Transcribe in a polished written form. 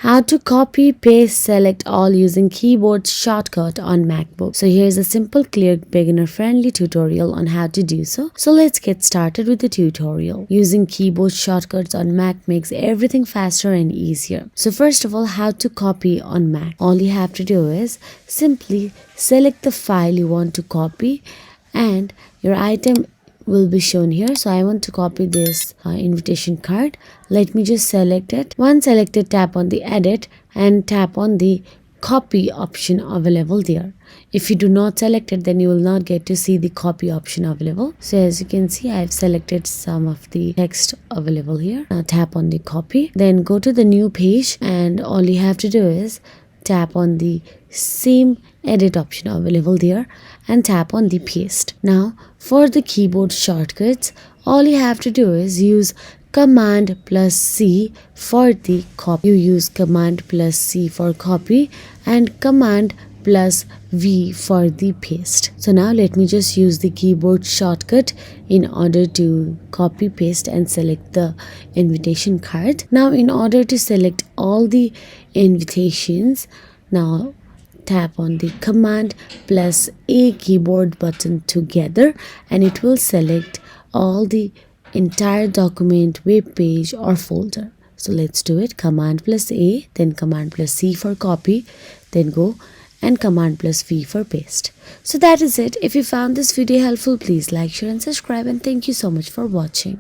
How to copy, paste, select all using keyboard shortcut on MacBook. So here's a simple, clear, beginner-friendly tutorial on how to do so. So let's get started with the tutorial. Using keyboard shortcuts on Mac makes everything faster and easier. So first of all, how to copy on Mac. All you have to do is simply select the file you want to copy and your item will be shown here. So I want to copy this invitation card. Let me just select it. Once selected, tap on the edit and tap on the copy option available there. If you do not select it, then you will not get to see the copy option available. So as you can see, I've selected some of the text available here. Now tap on the copy, then go to the new page, and all you have to do is tap on the same edit option available there and tap on the paste. Now for the keyboard shortcuts, all you have to do is use Command plus C for the copy. You use Command plus C for copy and Command plus V for the paste. So now let me just use the keyboard shortcut in order to copy, paste and select the invitation card. Now in order to select all the invitations, now tap on the Command plus A keyboard button together and it will select all the entire document, web page or folder. So let's do it. Command plus A, then Command plus C for copy, then go and Command plus V for paste. So that is it. If you found this video helpful, please like, share and subscribe, and thank you so much for watching.